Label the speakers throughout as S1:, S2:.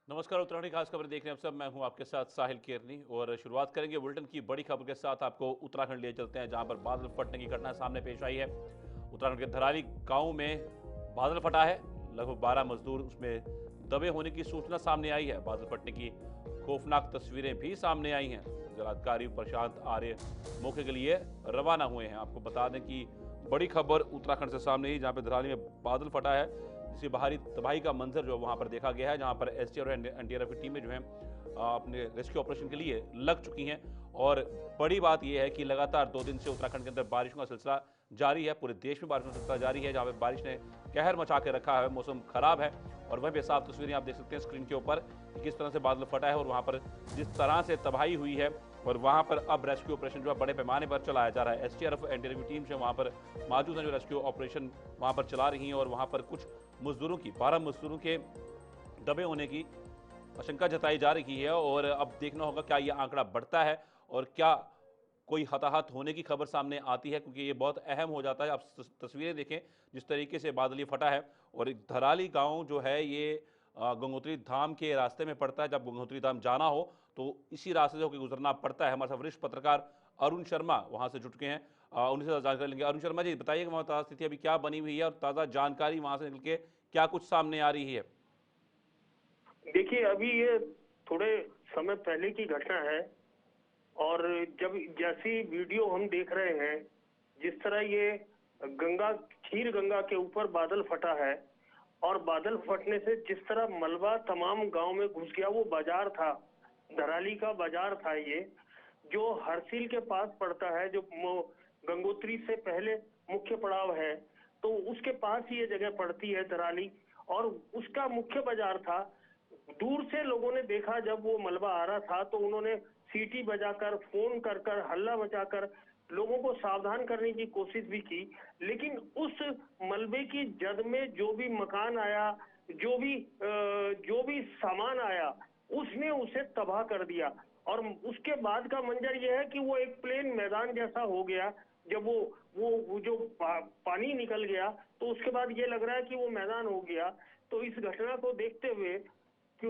S1: नमस्कार, उत्तराखंड की खास खबर देख रहे हैं आप सब। मैं हूं आपके साथ साहिल केरनी और शुरुआत करेंगे बुलेटिन की बड़ी खबर के साथ। आपको उत्तराखंड ले चलते हैं जहां पर बादल फटने की घटना सामने पेश आई है। उत्तराखंड के धराली गांव में बादल फटा है। लगभग 12 मजदूर उसमें दबे होने की सूचना सामने आई है। बादल फटने की खौफनाक तस्वीरें भी सामने आई हैं। जिलाधिकारी प्रशांत आर्य मौके के लिए रवाना हुए हैं। आपको बता दें कि बड़ी खबर उत्तराखंड से सामने ही, जहां पर धराली में बादल फटा है, जिसकी बाहरी तबाही का मंजर जो वहां पर देखा गया है, जहां पर एसटीएफ और एनडीआरएफ की टीमें जो हैं अपने रेस्क्यू ऑपरेशन के लिए लग चुकी हैं। और बड़ी बात यह है कि लगातार 2 दिन से उत्तराखंड के अंदर बारिशों का सिलसिला जारी है। पूरे देश में बारिशों का सिलसिला जारी है, जहां पर बारिश ने कहर मचा के रखा है। मौसम खराब है और वहीं पे साफ तस्वीरें आप देख सकते हैं स्क्रीन के ऊपर कि किस तरह से बादल फटा है और वहां पर जिस तरह से तबाही हुई है। और वहां पर अब रेस्क्यू ऑपरेशन जो है बड़े पैमाने पर चलाया जा रहा है। एसटीआरएफ एनडीआरएफ की टीम जो वहां पर मौजूद है, जो रेस्क्यू ऑपरेशन वहां पर चला रही है। और वहां पर कुछ मजदूरों की 12 मजदूरों के दबे होने की आशंका जताई जा रही है। और अब देखना होगा क्या यह आंकड़ा बढ़ता है और क्या कोई हताहत होने की खबर सामने आती है, क्योंकि ये बहुत अहम हो जाता है। आप तस्वीरें देखें जिस तरीके से बादल ये फटा है। और धराली गांव जो है ये गंगोत्री धाम के रास्ते में पड़ता है। जब गंगोत्री धाम जाना हो तो इसी रास्ते से होकर गुजरना पड़ता है। हमारे साथ वरिष्ठ पत्रकार अरुण शर्मा वहां से जुट गए हैं। उनसे जानकारी लेंगे। अरुण शर्मा जी, बताइएगा वहां ताजा स्थिति अभी क्या बनी हुई है और ताजा जानकारी वहां से निकल के क्या कुछ सामने आ रही है।
S2: देखिए, अभी ये थोड़े समय पहले की घटना है। और जब जैसी वीडियो हम देख रहे हैं, जिस तरह ये गंगा खीर गंगा के ऊपर बादल फटा है और बादल फटने से जिस तरह मलबा तमाम गांव में घुस गया। वो बाजार था, धराली का बाजार था ये, जो हरसिल के पास पड़ता है, जो गंगोत्री से पहले मुख्य पड़ाव है, तो उसके पास ही ये जगह पड़ती है धराली। और उसका मुख्य बाजार था। दूर से लोगों ने देखा जब वो मलबा आ रहा था, तो उन्होंने सीटी बजाकर, फोन कर कर, हल्ला मचाकर लोगों को सावधान करने की कोशिश भी की। लेकिन उस मलबे की जद में जो भी मकान आया, जो भी सामान आया, उसने उसे तबाह कर दिया। और उसके बाद का मंजर यह है कि वो एक प्लेन मैदान जैसा हो गया। जब वो जो पानी निकल गया, तो उसके बाद ये लग रहा है कि वो मैदान हो गया। तो इस घटना को देखते हुए कि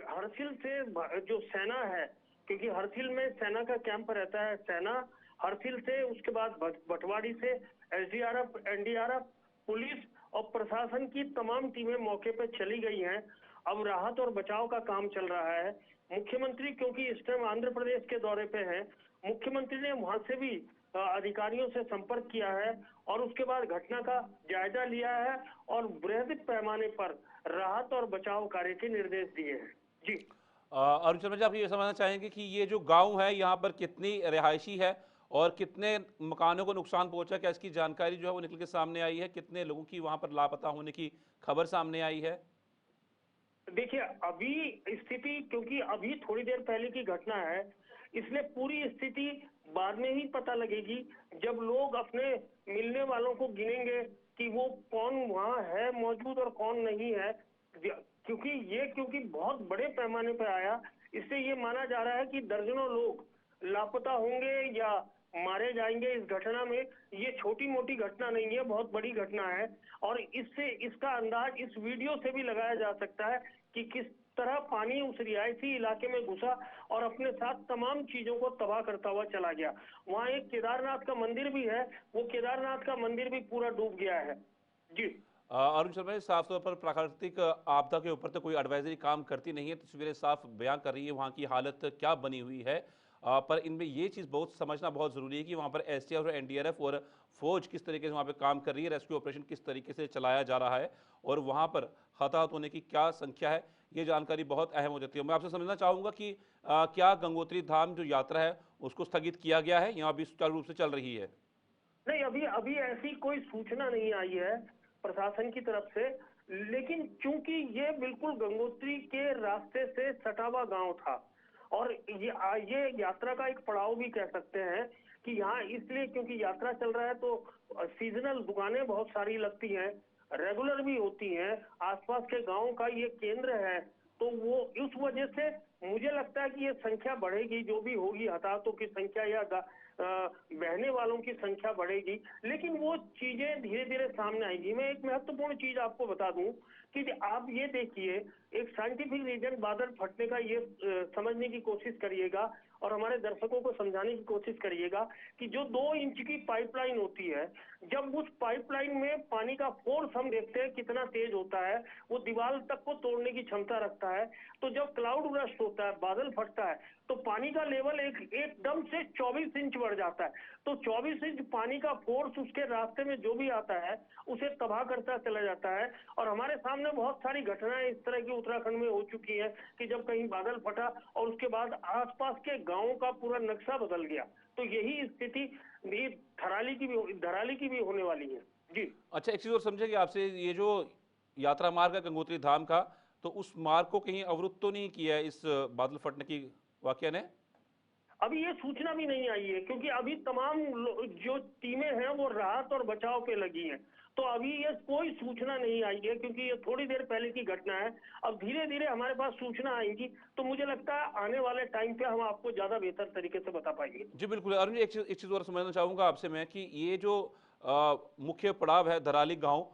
S2: हरसिल से जो सेना है, क्योंकि हरसिल में सेना का कैंप रहता है, सेना हरसिल से, उसके बाद भटवाड़ी से एसडीआरएफ, एनडीआरएफ, पुलिस और प्रशासन की तमाम टीमें मौके पर चली गई हैं। अब राहत और बचाव का काम चल रहा है। मुख्यमंत्री, क्योंकि इस टाइम आंध्र प्रदेश के दौरे पे हैं, मुख्यमंत्री ने वहां से भी अधिकारियों से संपर्क किया है और उसके बाद घटना का जायजा लिया है और बृहद पैमाने पर राहत और बचाव कार्य के निर्देश दिए हैं। जी।
S1: अरुण शर्मा जी, आप ये समझना चाहेंगे कि ये जो गांव है यहाँ पर कितनी रिहायशी है और कितने मकानों को नुकसान पहुंचा? क्या इसकी जानकारी जो है वो निकल के सामने आई है? कितने लोगों की वहां पर लापता होने की खबर सामने आई है?
S2: देखिए, अभी स्थिति, क्योंकि अभी थोड़ी देर पहले की घटना है, इसलिए पूरी स्थिति बाद में ही पता लगेगी, जब लोग अपने मिलने वालों को गिनेंगे कि वो कौन वहां है मौजूद और कौन नहीं है। क्योंकि बहुत बड़े पैमाने पर आया, इससे ये माना जा रहा है कि दर्जनों लोग लापता होंगे या मारे जाएंगे इस घटना में। ये छोटी मोटी घटना नहीं है, बहुत बड़ी घटना है। और इससे इसका अंदाज इस वीडियो से भी लगाया जा सकता है कि किस तरह पानी उस रिहायशी इलाके में घुसा और अपने साथ तमाम चीजों को तबाह करता हुआ चला गया। वहां एक केदारनाथ का मंदिर भी है, वो केदारनाथ का मंदिर भी पूरा डूब गया है। जी।
S1: अरुण शर्मा जी, साफ तौर पर प्राकृतिक आपदा के ऊपर तो कोई एडवाइजरी काम करती नहीं है। तस्वीरें साफ बयां कर रही है वहाँ की हालत क्या बनी हुई है। पर इनमें ये चीज़ बहुत समझना बहुत ज़रूरी है कि वहाँ पर एसटीएफ और एनडीआरएफ और फौज किस तरीके से वहाँ पे काम कर रही है, रेस्क्यू ऑपरेशन किस तरीके से चलाया जा रहा है और वहाँ पर हताहत होने की क्या संख्या है। ये जानकारी बहुत अहम हो जाती है। मैं आपसे समझना चाहूँगा कि क्या गंगोत्री धाम जो यात्रा है उसको स्थगित किया गया है या अभी सुचारू रूप से चल रही है?
S2: नहीं, अभी अभी ऐसी कोई सूचना नहीं आई है प्रशासन की तरफ से। लेकिन चूंकि ये बिल्कुल गंगोत्री के रास्ते से सटा हुआ गांव था और ये यात्रा का एक पड़ाव भी कह सकते हैं कि यहाँ इसलिए, क्योंकि यात्रा चल रहा है तो सीजनल दुकानें बहुत सारी लगती हैं, रेगुलर भी होती हैं, आसपास के गांव का ये केंद्र है। तो वो उस वजह से मुझे लगता है कि ये संख्या बढ़ेगी, जो भी होगी हताहतों की संख्या या बहने वालों की संख्या बढ़ेगी। लेकिन वो चीजें धीरे धीरे सामने आएगी। मैं एक महत्वपूर्ण चीज आपको बता दूं कि आप ये देखिए, एक साइंटिफिक रीजन बादल फटने का ये समझने की कोशिश करिएगा और हमारे दर्शकों को समझाने की कोशिश करिएगा कि जो 2 इंच की पाइपलाइन होती है, जब उस पाइपलाइन में पानी का फोर्स हम देखते हैं कितना तेज होता है, वो दीवार तक को तोड़ने की क्षमता रखता है। तो जब क्लाउड बर्स्ट होता है, बादल फटता है, तो पानी का लेवल एकदम से 24 इंच बढ़ जाता है। तो 24 इंच पानी का फोर्स उसके रास्ते में जो भी आता है उसे तबाह करता चला जाता है। और हमारे सामने बहुत सारी घटनाएं इस तरह की उत्तराखंड में हो चुकी है कि जब कहीं बादल फटा और उसके बाद आसपास के गांवों का पूरा नक्शा बदल गया। तो यही स्थिति भी धराली की भी होने वाली है जी।
S1: अच्छा, एक चीज और समझेंगे आपसे, ये जो यात्रा मार्ग है गंगोत्री धाम का, तो उस मार्ग को कहीं अवरुद्ध तो नहीं किया है इस बादल फटने की वाकया ने?
S2: अभी ये सूचना भी नहीं आई है, क्योंकि अभी तमाम जो टीमें हैं वो राहत और बचाव पे लगी हैं। तो अभी ये कोई सूचना नहीं आई है, क्योंकि ये थोड़ी देर पहले की घटना है। अब धीरे धीरे हमारे पास सूचना आएंगी तो मुझे लगता है आने वाले टाइम पे हम आपको ज्यादा बेहतर तरीके से बता पाएंगे।
S1: जी बिल्कुल। अरुण जी, एक चीज और समझना चाहूंगा आपसे मैं कि ये जो मुख्य पड़ाव है धराली गांव,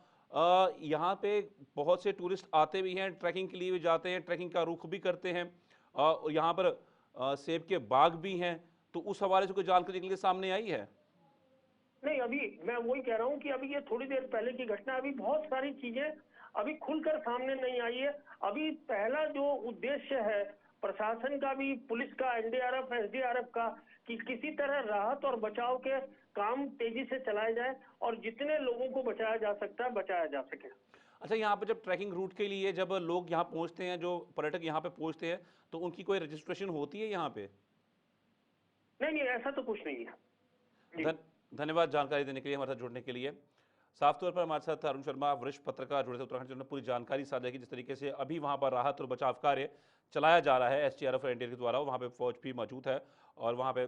S1: यहाँ पे बहुत से टूरिस्ट आते भी हैं, ट्रैकिंग के लिए भी जाते हैं, ट्रैकिंग का रुख भी करते हैं, और यहाँ पर सेब के बाग भी हैं। तो उस हवाले से कोई जानकारी निकल के सामने आई है?
S2: नहीं, अभी मैं वही कह रहा हूँ कि अभी ये थोड़ी देर पहले की घटना, अभी बहुत सारी चीजें अभी खुलकर सामने नहीं आई है। अभी पहला जो उद्देश्य है प्रशासन का भी, पुलिस का, एनडीआरएफ, एसडीआरएफ का, कि किसी तरह राहत और बचाव के काम तेजी से चलाए जाए और जितने लोगों को बचाया जा सकता है बचाया जा सके।
S1: अच्छा, यहाँ पर जब ट्रैकिंग रूट के लिए जब लोग यहाँ पहुँचते हैं, जो पर्यटक यहाँ पे पहुँचते हैं, तो उनकी कोई रजिस्ट्रेशन होती है यहाँ पे?
S2: नहीं नहीं, ऐसा तो कुछ नहीं है जी।
S1: धन्यवाद जानकारी देने के लिए, हमारे साथ जुड़ने के लिए। साफ तौर पर हमारे साथ अरुण शर्मा, वरिष्ठ पत्रकार, जुड़े थे उत्तराखंड से। उन्होंने पूरी जानकारी साझा की, जिस तरीके से अभी वहां पर राहत और बचाव कार्य चलाया जा रहा है एसडीआरएफ और एनडीआरएफ के द्वारा। वहां पे फौज भी मौजूद है और वहां पे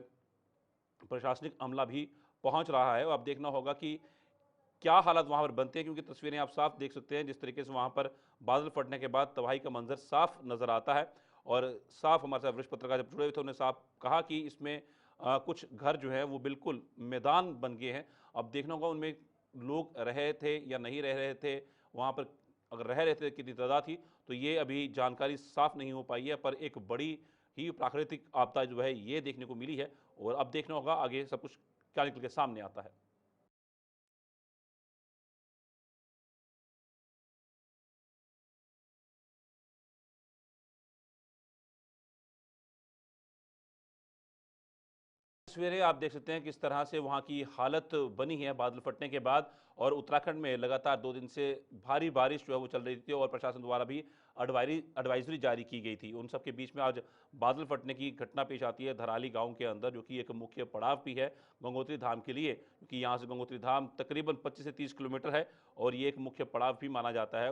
S1: प्रशासनिक अमला भी पहुंच रहा है। और अब देखना होगा कि क्या हालात वहां पर बनते हैं, क्योंकि तस्वीरें आप साफ देख सकते हैं जिस तरीके से वहां पर बादल फटने के बाद तबाही का मंजर साफ नजर आता है। और साफ हमारे साथ वरिष्ठ पत्रकार जब जुड़े हुए थे, उन्होंने साफ कहा कि इसमें कुछ घर जो है वो बिल्कुल मैदान बन गए हैं। अब देखना होगा उनमें लोग रहे थे या नहीं रह रहे थे, वहां पर अगर रह रहे थे कितनी तादाद थी, तो ये अभी जानकारी साफ नहीं हो पाई है। पर एक बड़ी ही प्राकृतिक आपदा जो है ये देखने को मिली है, और अब देखना होगा आगे सब कुछ क्या निकल के सामने आता है। तस्वीरें आप देख सकते हैं किस तरह से वहां की हालत बनी है बादल फटने के बाद। और उत्तराखंड में लगातार 2 दिन से भारी बारिश जो है वो चल रही थी, और प्रशासन द्वारा भी एडवाइजरी जारी की गई थी। उन सब के बीच में आज बादल फटने की घटना पेश आती है धराली गांव के अंदर, जो कि एक मुख्य पड़ाव भी है गंगोत्री धाम के लिए, क्योंकि यहाँ से गंगोत्री धाम तकरीबन 25 से 30 किलोमीटर है, और ये एक मुख्य पड़ाव भी माना जाता है,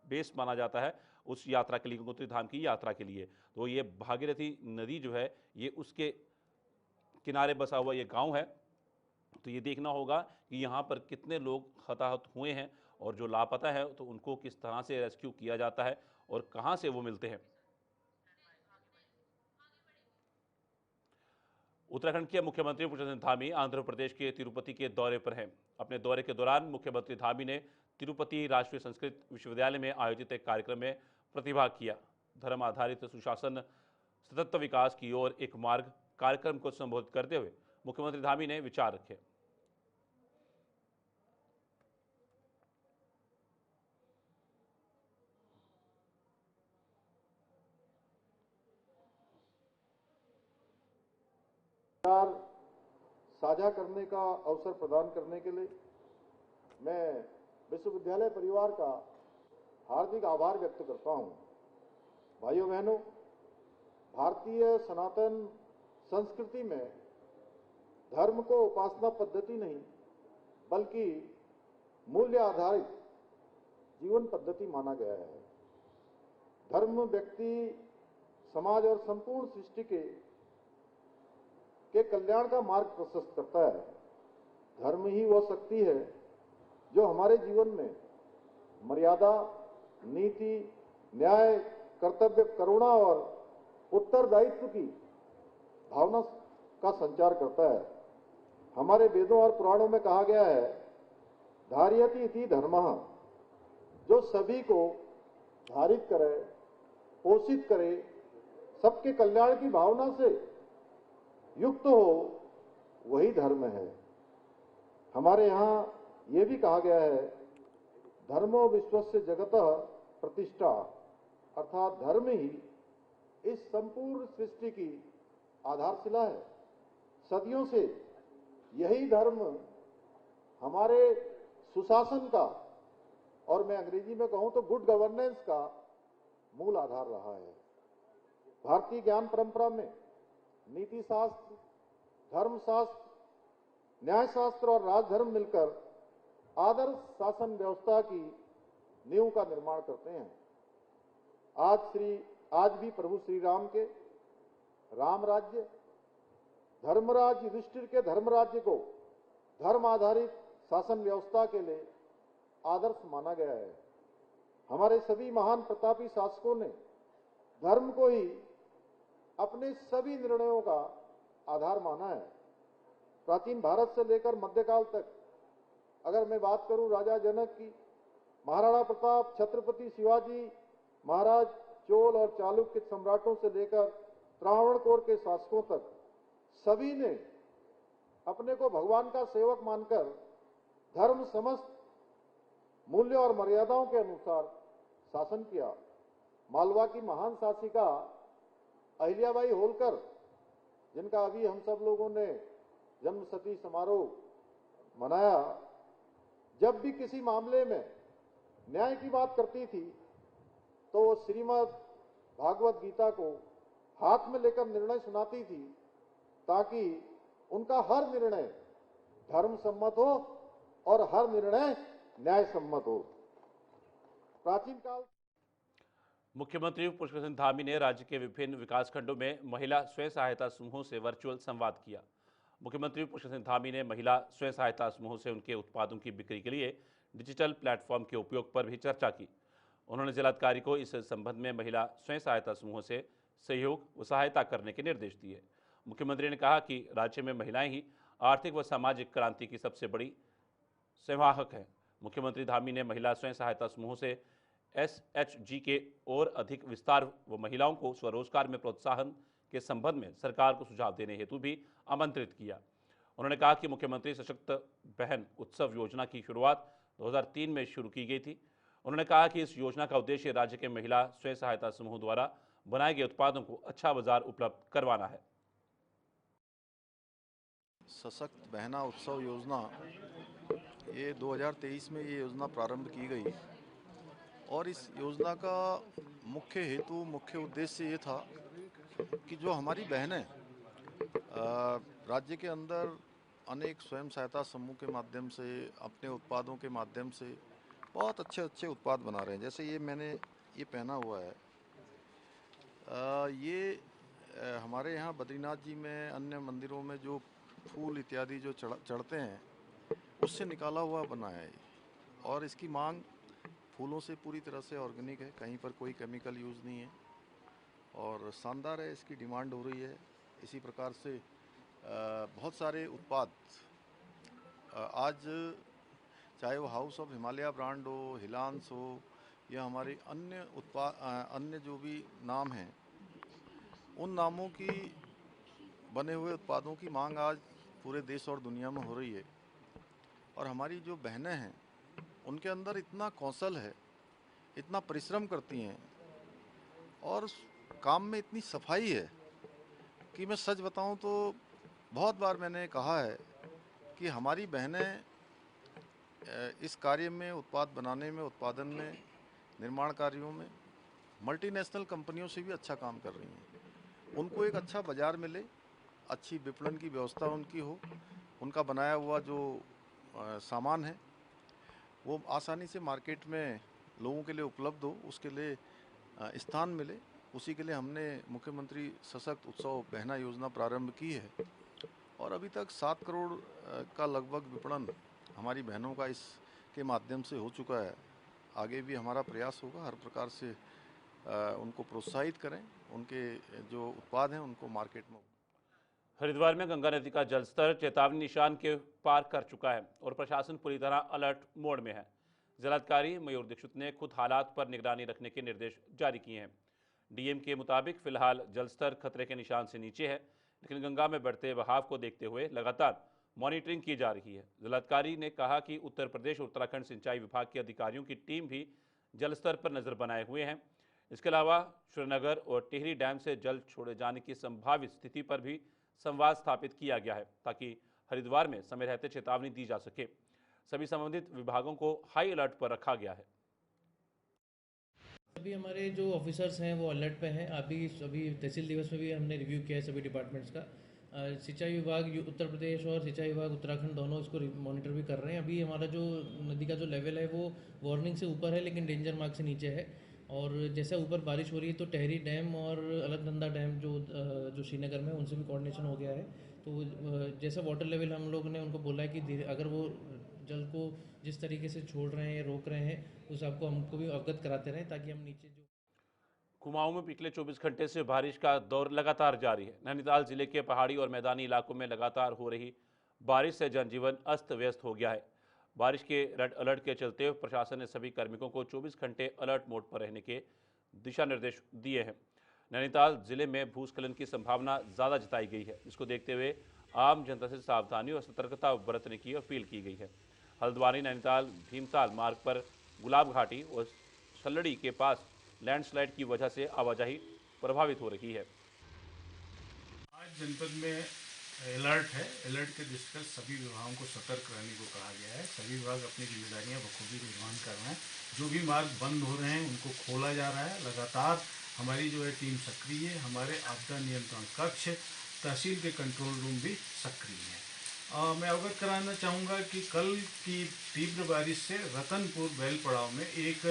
S1: बेस माना जाता है उस यात्रा के लिए, गंगोत्री धाम की यात्रा के लिए। तो ये भागीरथी नदी जो है ये उसके किनारे बसा हुआ ये गांव है। तो ये देखना होगा कि यहाँ पर कितने लोग हताहत हुए हैं, और जो लापता है तो उनको किस तरह से रेस्क्यू किया जाता है और कहाँ से वो मिलते हैं। उत्तराखंड के मुख्यमंत्री पुष्कर धामी आंध्र प्रदेश के तिरुपति के दौरे पर हैं। अपने दौरे के दौरान मुख्यमंत्री धामी ने तिरुपति राष्ट्रीय संस्कृत विश्वविद्यालय में आयोजित एक कार्यक्रम में प्रतिभाग किया। धर्म आधारित सुशासन सतत विकास की ओर एक मार्ग कार्यक्रम को संबोधित करते हुए मुख्यमंत्री धामी ने विचार रखे।
S3: साझा करने का अवसर प्रदान करने के लिए मैं विश्वविद्यालय परिवार का हार्दिक आभार व्यक्त करता हूं। भाइयों बहनों, भारतीय सनातन संस्कृति में धर्म को उपासना पद्धति नहीं बल्कि मूल्य आधारित जीवन पद्धति माना गया है। धर्म व्यक्ति, समाज और संपूर्ण सृष्टि के कल्याण का मार्ग प्रशस्त करता है। धर्म ही वह शक्ति है जो हमारे जीवन में मर्यादा, नीति, न्याय, कर्तव्य, करुणा और उत्तरदायित्व की भावना का संचार करता है। हमारे वेदों और पुराणों में कहा गया है, धार्यति इति धर्मः, जो सभी को धारित करे, पोषित करे, सबके कल्याण की भावना से युक्त हो, वही धर्म है। हमारे यहाँ ये भी कहा गया है, धर्मो विश्वस्य जगतः प्रतिष्ठा, अर्थात धर्म ही इस संपूर्ण सृष्टि की आधारशिला है। सदियों से यही धर्म हमारे सुशासन का, और मैं अंग्रेजी में कहूं तो गुड गवर्नेंस का मूल आधार रहा है। भारतीय ज्ञान परंपरा में नीति शास्त्र, धर्मशास्त्र, न्यायशास्त्र और राजधर्म मिलकर आदर्श शासन व्यवस्था की नींव का निर्माण करते हैं। आज भी प्रभु श्री राम के राम राज्य, धर्मराज युधिष्ठिर के धर्म राज्य को धर्म आधारित शासन व्यवस्था के लिए आदर्श माना गया है। हमारे सभी महान प्रतापी शासकों ने धर्म को ही अपने सभी निर्णयों का आधार माना है। प्राचीन भारत से लेकर मध्यकाल तक अगर मैं बात करूं राजा जनक की, महाराणा प्रताप, छत्रपति शिवाजी महाराज, चोल और चालुक्य सम्राटों से लेकर त्रावणकोर के शासकों तक, सभी ने अपने को भगवान का सेवक मानकर धर्म समस्त मूल्य और मर्यादाओं के अनुसार शासन किया। मालवा की महान शासिका अहिल्याबाई होलकर, जिनका अभी हम सब लोगों ने जन्म शती समारोह मनाया, जब भी किसी मामले में न्याय की बात करती थी तो वो श्रीमद् भागवत गीता को हाथ में लेकर निर्णय सुनाती थी, ताकि उनका हर निर्णय धर्म सम्मत हो और हर निर्णय न्याय सम्मत हो। प्राचीन काल
S1: मुख्यमंत्री पुष्कर सिंह धामी ने राज्य के विभिन्न विकासखंडों में महिला स्वयं सहायता समूहों से वर्चुअल संवाद किया। मुख्यमंत्री पुष्कर सिंह धामी ने महिला स्वयं सहायता समूहों से उनके उत्पादों की बिक्री के लिए डिजिटल प्लेटफॉर्म के उपयोग पर भी चर्चा की। उन्होंने जिलाधिकारी को इस संबंध में महिला स्वयं सहायता समूहों से सहयोग व सहायता करने के निर्देश दिए। मुख्यमंत्री ने कहा कि राज्य में महिलाएं ही आर्थिक व सामाजिक क्रांति की सबसे बड़ी संवाहक हैं। मुख्यमंत्री धामी ने महिला स्वयं सहायता समूहों से SHG के और अधिक विस्तार व महिलाओं को स्वरोजगार में प्रोत्साहन के संबंध में सरकार को सुझाव देने हेतु भी आमंत्रित किया। उन्होंने कहा कि मुख्यमंत्री सशक्त बहन उत्सव योजना की शुरुआत 2003 में शुरू की गई थी। उन्होंने कहा कि इस योजना का उद्देश्य राज्य के महिला स्वयं सहायता समूहों द्वारा बनाए गए उत्पादों को अच्छा बाजार उपलब्ध करवाना है।
S4: सशक्त बहना उत्सव योजना, ये 2023 में ये योजना प्रारंभ की गई और इस योजना का मुख्य हेतु, मुख्य उद्देश्य ये था कि जो हमारी बहनें राज्य के अंदर अनेक स्वयं सहायता समूह के माध्यम से, अपने उत्पादों के माध्यम से बहुत अच्छे अच्छे उत्पाद बना रहे हैं। जैसे ये मैंने ये पहना हुआ है, ये हमारे यहाँ बद्रीनाथ जी में, अन्य मंदिरों में जो फूल इत्यादि जो चढ़ते हैं उससे निकाला हुआ बना है। और इसकी मांग फूलों से पूरी तरह से ऑर्गेनिक है, कहीं पर कोई केमिकल यूज़ नहीं है और शानदार है, इसकी डिमांड हो रही है। इसी प्रकार से बहुत सारे उत्पाद आज, चाहे वो हाउस ऑफ हिमालय ब्रांड हो, हिलांस हो, या हमारे अन्य उत्पाद, अन्य जो भी नाम हैं, उन नामों की बने हुए उत्पादों की मांग आज पूरे देश और दुनिया में हो रही है। और हमारी जो बहनें हैं उनके अंदर इतना कौशल है, इतना परिश्रम करती हैं और काम में इतनी सफाई है कि मैं सच बताऊं तो बहुत बार मैंने कहा है कि हमारी बहनें इस कार्य में, उत्पाद बनाने में, उत्पादन में, निर्माण कार्यों में मल्टीनेशनल कंपनियों से भी अच्छा काम कर रही हैं। उनको एक अच्छा बाजार मिले, अच्छी विपणन की व्यवस्था उनकी हो, उनका बनाया हुआ जो सामान है वो आसानी से मार्केट में लोगों के लिए उपलब्ध हो, उसके लिए स्थान मिले। उसी के लिए हमने मुख्यमंत्री सशक्त उत्सव बहना योजना प्रारंभ की है और अभी तक 7 करोड़ का लगभग विपणन हमारी बहनों का इसके माध्यम से हो चुका है। आगे भी हमारा प्रयास होगा, हर प्रकार से उनको प्रोत्साहित करें, उनके जो उत्पाद हैं उनको मार्केट में।
S1: हरिद्वार में गंगा नदी का जलस्तर चेतावनी निशान के पार कर चुका है और प्रशासन पूरी तरह अलर्ट मोड में है। जिलाधिकारी मयूर दीक्षित ने खुद हालात पर निगरानी रखने के निर्देश जारी किए हैं। डीएम के मुताबिक फिलहाल जलस्तर खतरे के निशान से नीचे है, लेकिन गंगा में बढ़ते बहाव को देखते हुए लगातार मॉनिटरिंग की जा रही है। जिलाधिकारी ने कहा कि उत्तर प्रदेश और उत्तराखंड सिंचाई विभाग के अधिकारियों की टीम भी जलस्तर पर नजर बनाए हुए हैं। इसके अलावा श्रीनगर और टिहरी डैम से जल छोड़े जाने की संभावित स्थिति पर भी संवाद स्थापित किया गया है, ताकि हरिद्वार में समय रहते चेतावनी दी जा सके। सभी संबंधित विभागों को हाई अलर्ट पर रखा गया है।
S5: अभी हमारे जो ऑफिसर्स हैं वो अलर्ट पे हैं। अभी तहसील दिवस में भी हमने रिव्यू किया है सभी डिपार्टमेंट्स का। सिंचाई विभाग उत्तर प्रदेश और सिंचाई विभाग उत्तराखंड दोनों इसको मॉनिटर भी कर रहे हैं। अभी हमारा जो नदी का जो लेवल है वो वार्निंग से ऊपर है, लेकिन डेंजर मार्क से नीचे है। और जैसा ऊपर बारिश हो रही है तो टेहरी डैम और अलकनंदा डैम जो श्रीनगर में, उनसे भी कोऑर्डिनेशन हो गया है। तो जैसा वाटर लेवल हम लोग ने उनको बोला है कि अगर वो जल को जिस तरीके से छोड़ रहे हैं, रोक रहे हैं, उस आपको हमको भी अवगत कराते रहें, ताकि हम नीचे जो
S1: कुमाऊं में पिछले 24 घंटे से बारिश का दौर लगातार जारी है। नैनीताल जिले के पहाड़ी और मैदानी इलाकों में लगातार हो रही बारिश से जनजीवन अस्त व्यस्त हो गया है। बारिश के रेड अलर्ट के चलते प्रशासन ने सभी कार्मिकों को 24 घंटे अलर्ट मोड पर रहने के दिशा निर्देश दिए हैं। नैनीताल जिले में भूस्खलन की संभावना ज़्यादा जताई गई है, जिसको देखते हुए आम जनता से सावधानी और सतर्कता बरतने की अपील की गई है। हल्द्वानी नैनीताल भीमताल मार्ग पर गुलाब घाटी और सल्लड़ी के पास लैंडस्लाइड की वजह से आवाजाही प्रभावित हो रही है।
S6: आज जनपद में अलर्ट है। अलर्ट के दृष्टिगत सभी विभागों को सतर्क रहने को कहा गया है। सभी विभाग अपनी जिम्मेदारियां बखूबी निर्वहन कर रहे हैं। जो भी मार्ग बंद हो रहे हैं उनको खोला जा रहा है। लगातार हमारी जो है टीम सक्रिय है। हमारे आपदा नियंत्रण कक्ष, तहसील के कंट्रोल रूम भी सक्रिय है। मैं अवगत कराना चाहूँगा कि कल की तीव्र बारिश से रतनपुर बैल पड़ाव में एक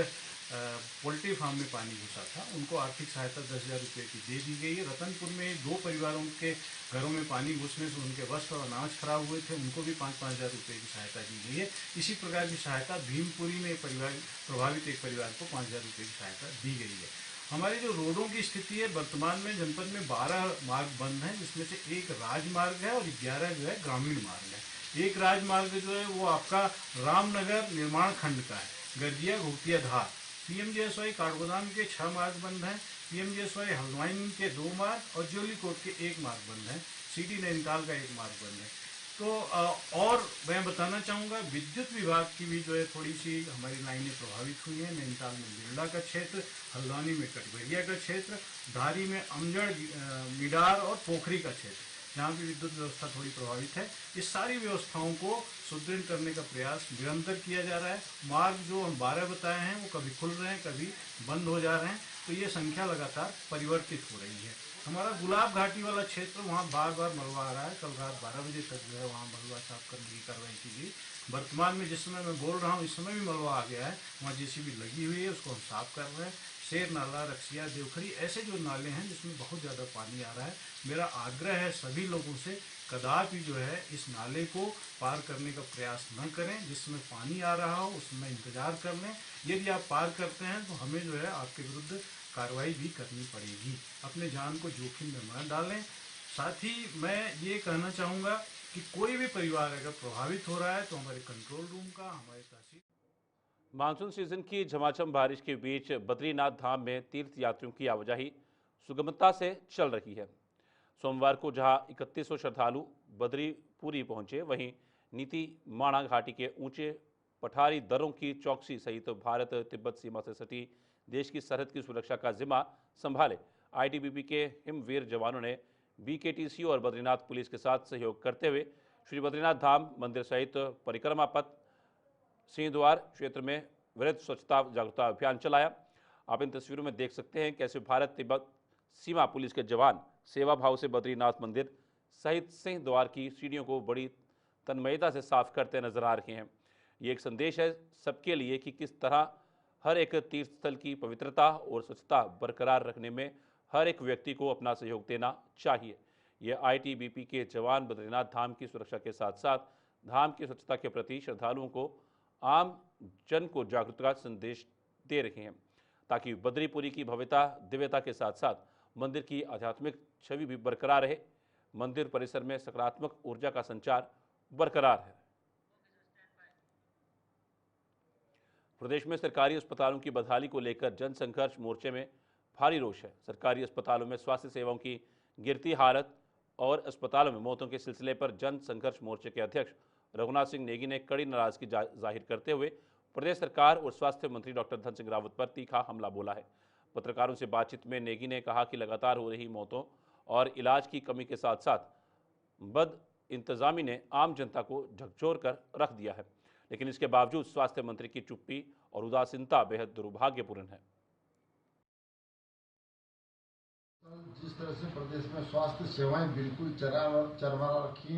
S6: पोल्ट्री फार्म में पानी घुसा था। उनको आर्थिक सहायता 10,000 रुपये की दे दी गई है। रतनपुर में 2 परिवारों के घरों में पानी घुसने से उनके वस्त्र और अनाज खराब हुए थे, उनको भी 5-5 हज़ार रुपये की सहायता दी गई है। इसी प्रकार की सहायता भीमपुरी में प्रभावित एक परिवार को 5,000 रुपये की सहायता दी गई है। हमारी जो रोडों की स्थिति है, वर्तमान में जनपद में 12 मार्ग बंद हैं, जिसमें से एक राजमार्ग है और 11 जो है ग्रामीण मार्ग है। एक राजमार्ग जो है वो आपका रामनगर निर्माण खंड का है, गर्जिया घोटिया धार। पीएमजीएसवाई काठगोदाम के 6 मार्ग बंद हैं। पीएमजीएसवाई हल्द्वानी के 2 मार्ग और ज्योलिकोट के 1 मार्ग बंद है। सिटी नैनीताल का 1 मार्ग बंद है। तो और मैं बताना चाहूँगा, विद्युत विभाग की भी जो है थोड़ी सी हमारी लाइनें प्रभावित हुई हैं। नैनीताल में बिरला का क्षेत्र, हल्द्वानी में कटबेरिया का क्षेत्र, धारी में अमजड़, मिडार और पोखरी का क्षेत्र, जहाँ की विद्युत व्यवस्था थोड़ी प्रभावित है। इस सारी व्यवस्थाओं को सुदृढ़ करने का प्रयास निरंतर किया जा रहा है। मार्ग जो हम 12 बताए हैं वो कभी खुल रहे हैं, कभी बंद हो जा रहे हैं, तो ये संख्या लगातार परिवर्तित हो रही है। हमारा गुलाब घाटी वाला क्षेत्र, वहाँ बार बार मलबा आ रहा है। कल रात 12 बजे तक जो है वहाँ मलबा साफ करने की कार्रवाई की गई। वर्तमान में जिस समय मैं बोल रहा हूँ, इस समय भी मलबा आ गया है। वहाँ जेसीबी लगी हुई है, उसको हम साफ कर रहे हैं। शेर नाला, रक्सिया, देवखरी, ऐसे जो नाले हैं जिसमें बहुत ज़्यादा पानी आ रहा है, मेरा आग्रह है सभी लोगों से, कदापि जो है इस नाले को पार करने का प्रयास न करें। जिसमें पानी आ रहा हो उसमें इंतजार कर लें। यदि आप पार करते हैं तो हमें जो है आपके विरुद्ध कार्रवाई भी करनी पड़ेगी। अपने जान को जोखिम में न डालें। साथ ही मैं ये कहना चाहूँगा कि कोई भी परिवार अगर प्रभावित हो रहा है तो हमारे कंट्रोल रूम का, हमारे तहसील।
S1: मानसून सीजन की झमाझम बारिश के बीच बद्रीनाथ धाम में तीर्थ यात्रियों की आवाजाही सुगमता से चल रही है। सोमवार को जहां 3100 श्रद्धालु बद्रीपुरी पहुंचे, वहीं नीति माणा घाटी के ऊंचे पठारी दरों की चौकसी सहित भारत तिब्बत सीमा से सटी देश की सरहद की सुरक्षा का जिम्मा संभाले आईटीबीपी के हिमवीर जवानों ने बीकेटीसी और बद्रीनाथ पुलिस के साथ सहयोग करते हुए श्री बद्रीनाथ धाम मंदिर सहित परिक्रमा पथ, सिंहद्वार क्षेत्र में वृहद स्वच्छता जागरूकता अभियान चलाया। आप इन तस्वीरों में देख सकते हैं कैसे भारत तिब्बत सीमा पुलिस के जवान सेवा भाव से बद्रीनाथ मंदिर सहित सिंहद्वार की सीढ़ियों को बड़ी तन्मयता से साफ करते नजर आ रहे हैं। ये एक संदेश है सबके लिए कि किस तरह हर एक तीर्थ स्थल की पवित्रता और स्वच्छता बरकरार रखने में हर एक व्यक्ति को अपना सहयोग देना चाहिए। ये आईटीबीपी के जवान बद्रीनाथ धाम की सुरक्षा के साथ साथ धाम की स्वच्छता के प्रति श्रद्धालुओं को, आम जन को जागरूकता संदेश दे रहे हैं, ताकि बद्रीपुरी की भव्यता दिव्यता के साथ साथ मंदिर की आध्यात्मिक छवि भी बरकरार रहे। मंदिर परिसर में सकारात्मक ऊर्जा का संचार बरकरार है। प्रदेश में सरकारी अस्पतालों की बदहाली को लेकर जन संघर्ष मोर्चे में भारी रोष है। सरकारी अस्पतालों में स्वास्थ्य सेवाओं की गिरती हालत और अस्पतालों में मौतों के सिलसिले पर जन संघर्ष मोर्चे के अध्यक्ष रघुनाथ सिंह नेगी ने कड़ी नाराजगी जाहिर करते हुए प्रदेश सरकार और स्वास्थ्य मंत्री डॉक्टर धन सिंह रावत पर तीखा हमला बोला है। पत्रकारों से बातचीत में नेगी ने कहा कि लगातार हो रही मौतों और इलाज की कमी के साथ साथ बद इंतजामी ने आम जनता को झकझोर कर रख दिया है, लेकिन इसके बावजूद स्वास्थ्य मंत्री की चुप्पी और उदासीनता बेहद दुर्भाग्यपूर्ण है।
S7: जिस तरह से प्रदेश में स्वास्थ्य सेवाएं बिल्कुल चरमरा रखी,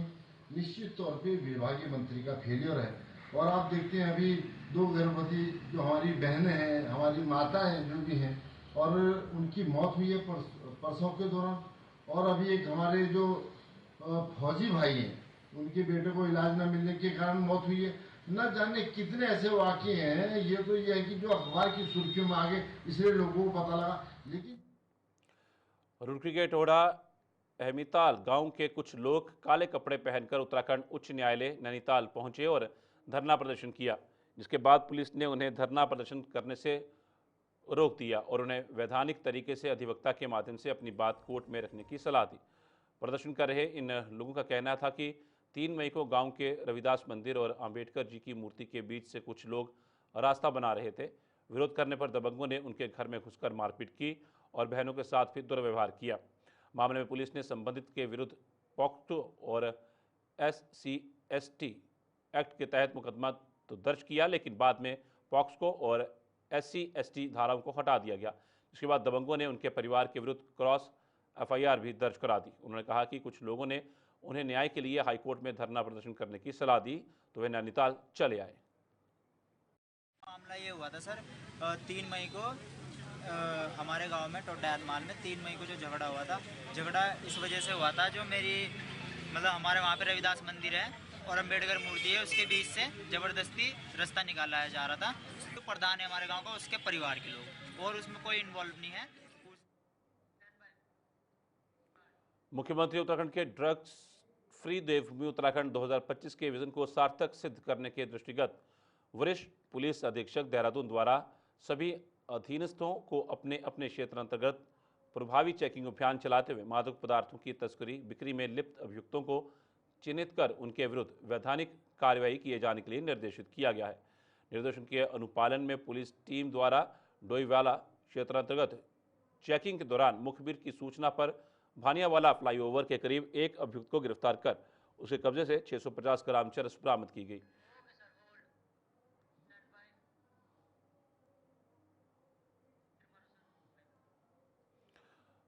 S7: निश्चित तौर पे विभागीय मंत्री का फेलियर है। और आप देखते हैं अभी 2 गर्भवती जो हमारी बहनें हैं, हमारी माताएं जो भी हैं, और उनकी मौत हुई है परसों के दौरान। और अभी एक हमारे जो फौजी भाई हैं, उनके बेटे को इलाज न मिलने के कारण मौत हुई है। न जाने कितने ऐसे वाकये हैं। ये तो ये है कि जो अखबार की सुर्खियों में आ गए, इसलिए लोगों को पता लगा। लेकिन
S1: रुड़की के टोड़ा अहमीताल गांव के कुछ लोग काले कपड़े पहनकर उत्तराखंड उच्च न्यायालय नैनीताल पहुंचे और धरना प्रदर्शन किया, जिसके बाद पुलिस ने उन्हें धरना प्रदर्शन करने से रोक दिया और उन्हें वैधानिक तरीके से अधिवक्ता के माध्यम से अपनी बात कोर्ट में रखने की सलाह दी। प्रदर्शन कर रहे इन लोगों का कहना था कि 3 मई को गांव के रविदास मंदिर और अंबेडकर जी की मूर्ति के बीच से कुछ लोग रास्ता बना रहे थे। विरोध करने पर दबंगों ने उनके घर में घुसकर मारपीट की और बहनों के साथ भी दुर्व्यवहार किया। मामले में पुलिस ने संबंधित के विरुद्ध पॉक्सो और SC/ST एक्ट के तहत मुकदमा तो दर्ज किया, लेकिन बाद में पॉक्सो और SC/ST धाराओं को हटा दिया गया। इसके बाद दबंगों ने उनके परिवार के विरुद्ध क्रॉस FIR भी दर्ज करा दी। उन्होंने कहा कि कुछ लोगों ने उन्हें न्याय के लिए हाईकोर्ट में धरना प्रदर्शन करने की सलाह दी तो वे नैनीताल चले आए।
S8: मामला ये हुआ था सर, 3 मई को हमारे गांव में टोडायतमाल में 3 मई को जो झगड़ा हुआ था, झगड़ा इस वजह से हुआ था, जो मेरी मतलब हमारे वहाँ पे रविदास मंदिर है और अंबेडकर मूर्ति है, उसके बीच से ज़बरदस्ती रास्ता निकाला जा रहा था। जो प्रधान है हमारे गांव का, उसके परिवार के लोग, और उसमें कोई इन्वॉल्व नहीं है।
S1: मुख्यमंत्री उत्तराखंड के ड्रग्स फ्री देवभूमि उत्तराखंड 2025 के विजन को सार्थक सिद्ध करने के दृष्टिगत वरिष्ठ पुलिस अधीक्षक देहरादून द्वारा सभी अधीनस्थों को अपने अपने क्षेत्र अंतर्गत प्रभावी चेकिंग अभियान चलाते हुए मादक पदार्थों की तस्करी बिक्री में लिप्त अभियुक्तों को चिन्हित कर उनके विरुद्ध वैधानिक कार्रवाई किए जाने के लिए निर्देशित किया गया है। निर्देशन के अनुपालन में पुलिस टीम द्वारा डोईवाला क्षेत्र अंतर्गत चेकिंग के दौरान मुखबिर की सूचना पर भानियावाला फ्लाईओवर के करीब एक अभियुक्त को गिरफ्तार कर उसके कब्जे से 650 ग्राम चरस बरामद की गई।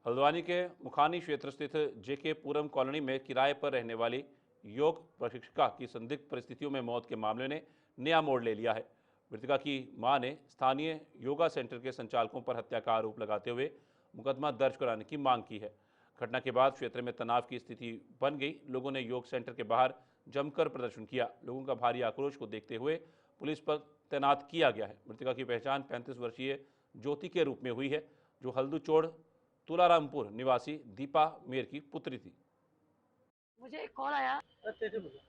S1: हल्द्वानी के मुखानी क्षेत्र स्थित JK पूरम कॉलोनी में किराए पर रहने वाली योग प्रशिक्षिका की संदिग्ध परिस्थितियों में मौत के मामले ने नया मोड़ ले लिया है। मृतका की मां ने स्थानीय योगा सेंटर के संचालकों पर हत्या का आरोप लगाते हुए मुकदमा दर्ज कराने की मांग की है। घटना के बाद क्षेत्र में तनाव की स्थिति बन गई। लोगों ने योग सेंटर के बाहर जमकर प्रदर्शन किया। लोगों का भारी आक्रोश को देखते हुए पुलिस पर तैनात किया गया है। मृतका की पहचान 35 वर्षीय ज्योति के रूप में हुई है, जो हल्दूचोड़ तुलारामपुर निवासी दीपा मेर की पुत्री थी।
S9: मुझे एक कॉल आया,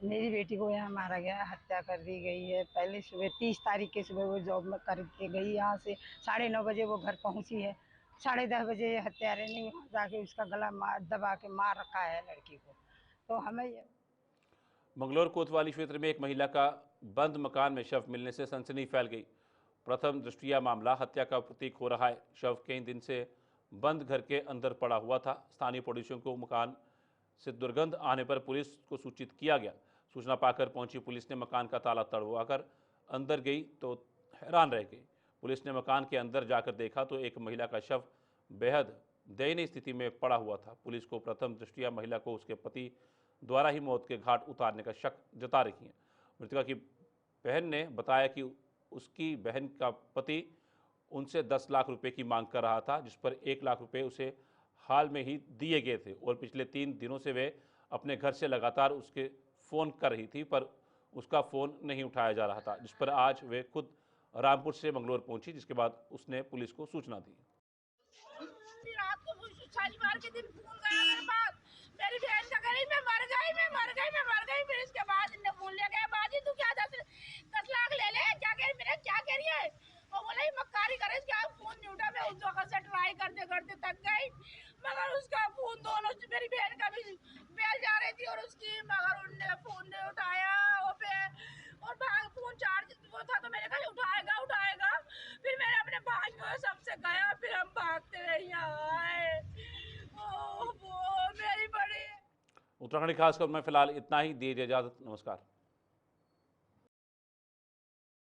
S9: मेरी बेटी को यहाँ मारा गया, हत्या कर दी गई है। पहले सुबह 30 तारीख के सुबह वो जॉब में करके गई, यहाँ से 9:30 बजे वो घर पहुँची है। 10:30 बजे हत्यारे ने वहाँ जाके उसका गला दबा के मार रखा है लड़की को। तो हमें
S1: मंगलौर कोतवाली क्षेत्र में एक महिला का बंद मकान में शव मिलने से सनसनी फैल गई। प्रथम दृष्टया मामला हत्या का प्रतीक हो रहा है। शव कई दिन से बंद घर के अंदर पड़ा हुआ था। स्थानीय पड़ोसियों को मकान से दुर्गंध आने पर पुलिस को सूचित किया गया। सूचना पाकर पहुंची पुलिस ने मकान का ताला तोड़वाकर अंदर गई तो हैरान रह गई। पुलिस ने मकान के अंदर जाकर देखा तो एक महिला का शव बेहद दयनीय स्थिति में पड़ा हुआ था। पुलिस को प्रथम दृष्टया महिला को उसके पति द्वारा ही मौत के घाट उतारने का शक जता रही है। मृतका की बहन ने बताया कि उसकी बहन का पति उनसे 10 लाख रुपए की मांग कर रहा था, जिस पर 1 लाख रुपए उसे हाल में ही दिए गए थे और पिछले 3 दिनों से वे अपने घर से लगातार उसके फ़ोन कर रही थी, पर उसका फ़ोन नहीं उठाया जा रहा था, जिस पर आज वे खुद रामपुर से मंगलौर पहुंची, जिसके बाद उसने पुलिस को सूचना दी।
S10: रात को शनिवार के दिन फोन गया मेरे पास, मेरी बहन का गली में मर गई, फिर इसके बाद इन्हें फोन ले गया, बाजी तू क्या 10 10 लाख ले ले, क्या कह रही, क्या कह रही है, वो बोला ये मक्कारी करे, क्या फोन नहीं उठा। मैं उस वक्त से ट्राई करते करते थक गई, मगर उसका फोन दोनों, मेरी बहन का भी बेल जा रही थी और उसकी, मगर उनने फोन नहीं उठाया वो पे, और फोन चार्ज वो था तो मैंने कहा उठाएगा उठाएगा। फिर मैंने अपने भाइयों सबसे गया, फिर हम भागते हुए यहाँ आए। वो मेरी बड़ी
S1: उत्तराखंड की खास खबर में फिलहाल इतना ही। दीजिए इजाजत, नमस्कार।